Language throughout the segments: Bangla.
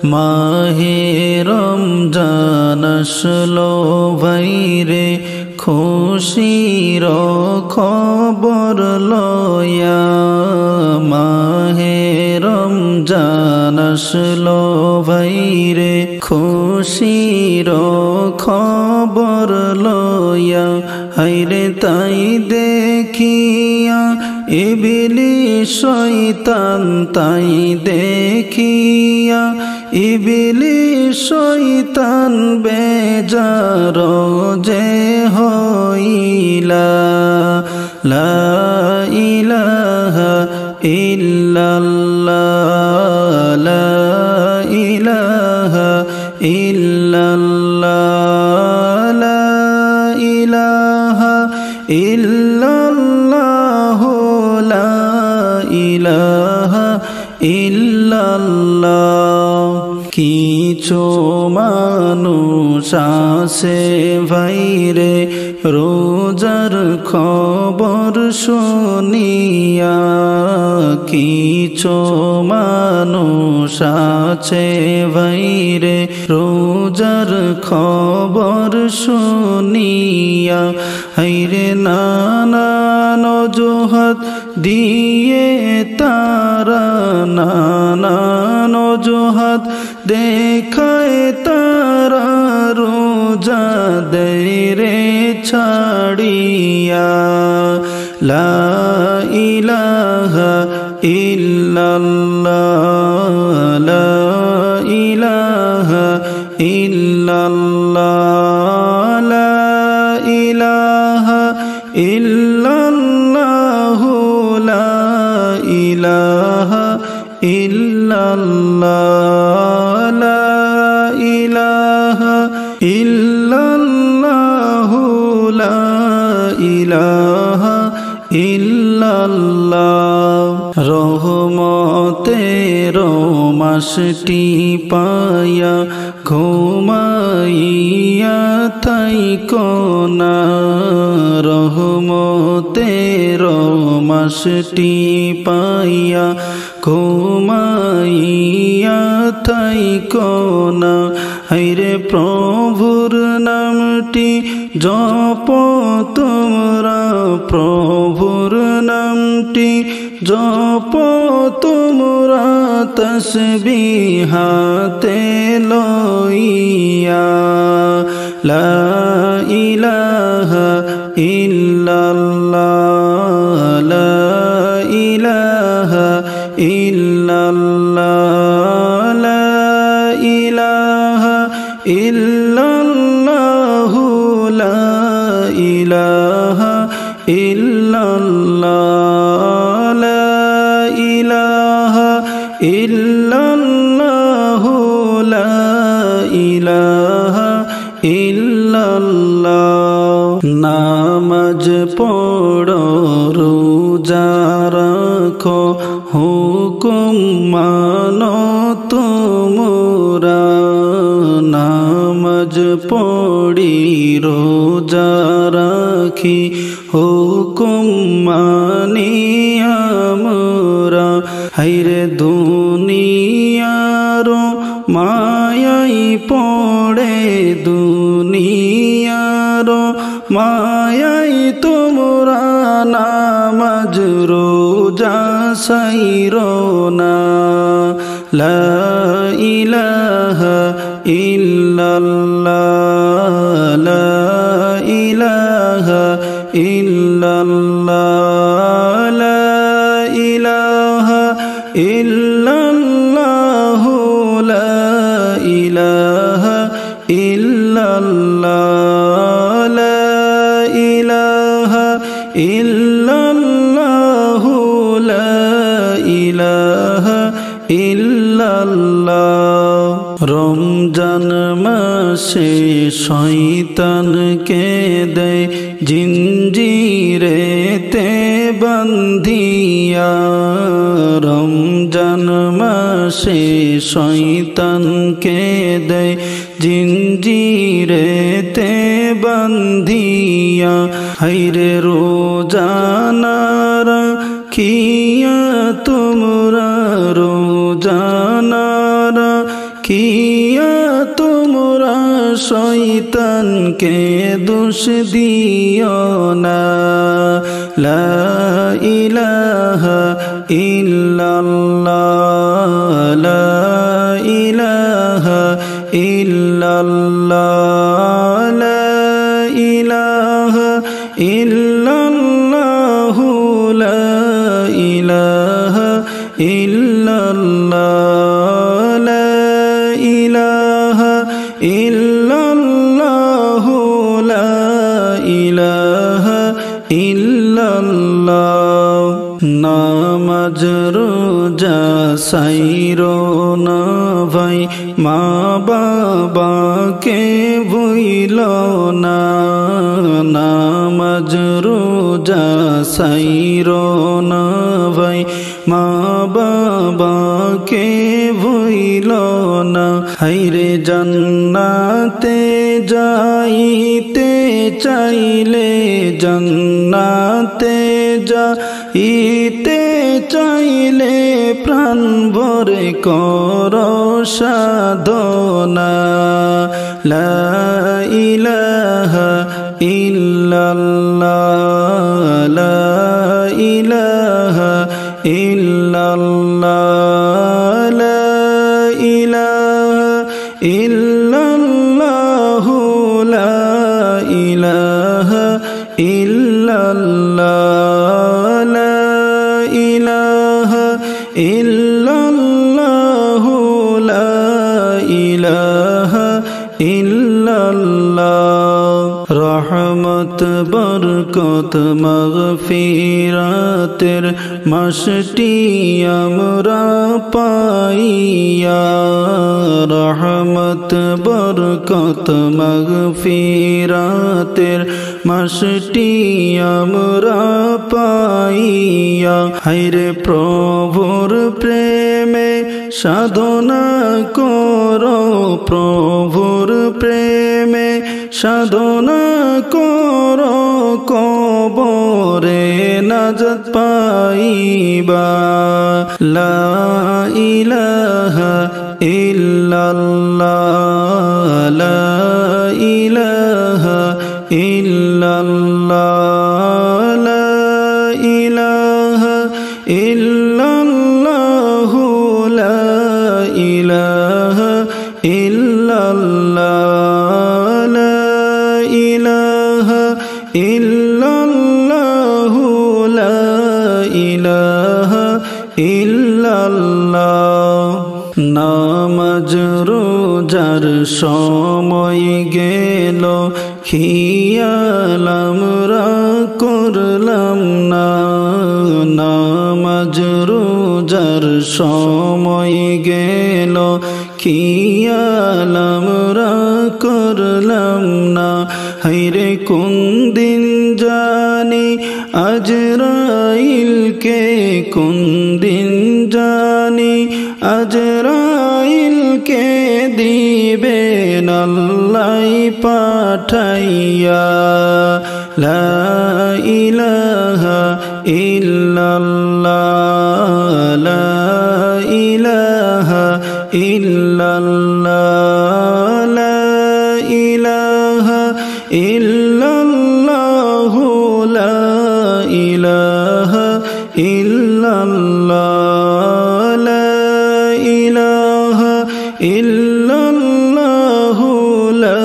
মাহে রমজান আসলো ভাইরে খুশির খবর লয়া। মাহে রমজান আসলো ভাইরে খুশির খবর লয়া। হায়রে তাই দেখিয়া ইবলিস শয়তান, তাই দেখিয়া ইবলিস শয়তান বেজার যে হইলা। লা ইলাহা ইল্লাল্লাহ, লা ইলাহা ইল্লাল্লাহ, লা ইলাহা ইল্লাল্লাহ, লা ইলাহা ইল্লাল্লাহ। কিছু মানুষ আছে ভাইরে রোজার খবর শুনিয়া। কিছু মানুষ আছে ভাইরে রোজার খবর শুনিয়া। হায়রে নানান অজুহাত দিয়ে তারা, নানান অজুহাত দেখায় তারা রোজা দেয় রে ছাড়িয়া। লা ইলাহা ইল্লাল্লাহ, লা ইলাহা ইল্লাল্লাহ, লা ইলাহা ইল্লাল্লাহ, লা ইলাহা ইল্লাল্লাহ, লা ইলাহা ইল্লাল্লাহ, লা ইলাহা ইল্লাল্লাহ। রহমতের মাসটি পায়া ঘুমাইয়া থাইকো না। রহমতের মাসটি পাইয়া ঘুমাইয়া থাইকো না। হায়রে প্রভুর নামটি জপ তোমরা, প্রভুর নামটি জপ তোমরা তসবিহ হাতে লইয়া। লা ইলাহা ইল্লাল্লাহ, লা ইলাহা ইল্লাল্লাহ, লা ইলাহা ইল্লাল্লাহ, লা ইলাহা ইল্লাল্লাহ, লা ইলাহা ইল্লাল্লাহ, লা ইলাহা ইল্লাল্লাহ। নামাজ পড়ো রোজা রাখো হুকুম মানো তোমরা। নামাজ পড়ি রোজা রাখি হুকুম মানি আমরা। হায়রে দুনিয়ার মায়াই পড়ে, দুনিয়ার মায়াই তোমরা নামাজ রোজা সাইরো না। লা ইলাহা ইল্লাল্লাহ, লা ইলাহা ইল্লাল্লাহ, লা ইলাহা ইল্লাল্লাহ, লা ইলাহা ইল্লাল্লাহ, লা ইলাহা ইল্লাল্লাহ, লা ইলাহা ইল্লাল্লাহ। রমজান মাসে শয়তানকে দেয় জিঞ্জিরেতে বান্ধিয়া। রমজান মাসে শয়তানকে দেয় জিঞ্জিরেতে বান্ধিয়া। হায়রে রোজানারা খিয়া তোমরা, রোজানারা খিয়া তোমরা শয়তানকে দোষ দিও না লা ইলাহা ইল্লাল্লাহ লা ইলাহা ইল্লাল্লাহ লা ইলাহা ইল্লাল্লাহ লা ইলাহা ইল্লাল্লাহ লা ইলাহা ইল্লাল্লাহ লা ইলাহা ইল্লাল্লাহ নামাজ রোজা সাইরো না ভাই মা বাবাকে ভুইলো না নামাজ রোজা সাইরো না ভাই মা বাবাকে ভুইলো না হায়রে জান্নাতে যাইতে চাইলে জান্নাতে যাইতে চাইলে প্রাণ ভরে কর সাধনা লা ইলাহা ইল্লাল্লাহ লা ইলাহা ইল্লাল্লাহ লা ইলাহা ইল্লাল্লাহ লা ইলাহা ইল্লাল্লাহ লা ইলাহা ইল্লাল্লাহ লা ইলাহা ইল্লাল্লাহ রহমত বরকত মাগফিরাতের মাসটি আমরা পাইয়া রহমত বরকত মাগফিরাতের মাসটি আমরা পাইয়া হায়রে প্রভুর প্রেমে সাধনা করো প্রভুর প্রেমে সাধনা করো কবরে নাজাত পাইবা লা ইলাহা ইল্লাল্লাহ লা ইলাহা ইল্লাল্লাহ লা ইলাহা ইল্লাল্লাহ লা ইলাহা ইল্লাল্লাহ লা ইলাহা ইল্লাল্লাহ লা ইলাহা ইল্লাল্লাহ নামাজ রোজার সময় গেল খিয়াল আমরা করলাম না নামাজ রোজার সময় গেল খিয়াল আমরা করলাম না হায়রে কোন দিন জানি আজরাইলকে কোন দিন জানি আজরাইলকে দিবেন আল্লাহ পাঠাইয়া লা ইলাহা ইল্লাল্লাহ লা ইলাহা ইল্লাল্লাহ লা ইলাহা ইল্লাল্লাহ লা ইলাহা ইল্লাল্লাহ লা ইলাহা ইল্লাল্লাহ লা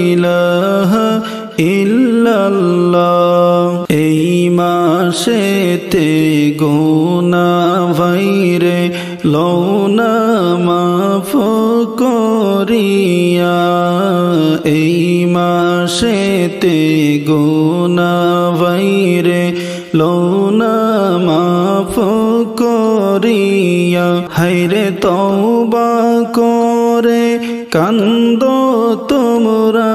ইলাহা ইল্লাল্লাহ এই মাসেতে গুনাহ ভাইরে লওনা মাফ করিয়া এই মাসেতে গুনাহ ভাইরে লওনা মাফ করিয়া হায়রে তওবা করে কান্দো তোমরা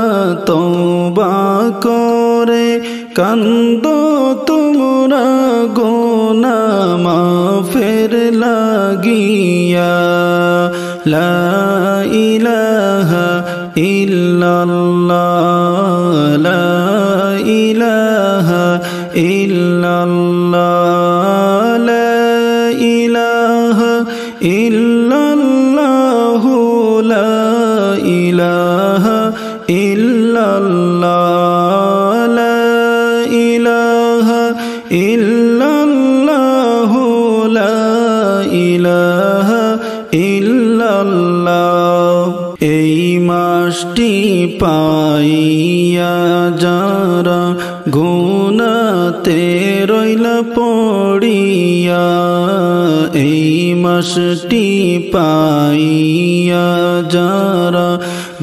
তওবা করে কান্দো তোমরা গুনাহ মাফের লাগিয়া লা ইলাহা ইল্লাল্লাহ লা ইলাহা ইল্লাল্লাহ লা ইলাহা ইল্লাল্লাহ আল্লাহ এই মাসটি পাইয়া যারা গুনাতে রইলা পড়িয়া এই মাসটি পাইয়া যারা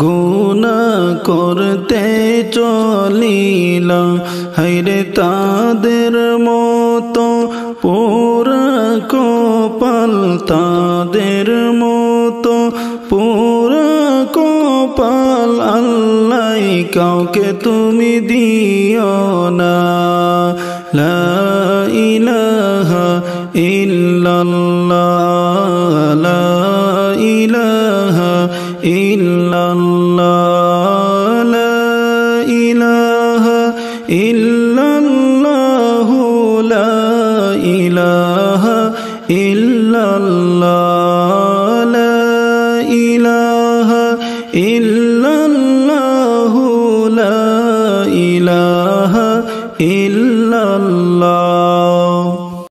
গুনাহ করতে চলিলা হায়রে তাদের মতো পুরা কপাল তাদের মতো পুরা কপাল আল্লাহ কাউকে তুমি দিও না লা ইলাহা ইল্লাল্লাহ লা ইলাহা ইল্লাল্লাহ লা ইলাহা ইল্লাল্লাহ লা ইলাহা ইল্লাল্লাহ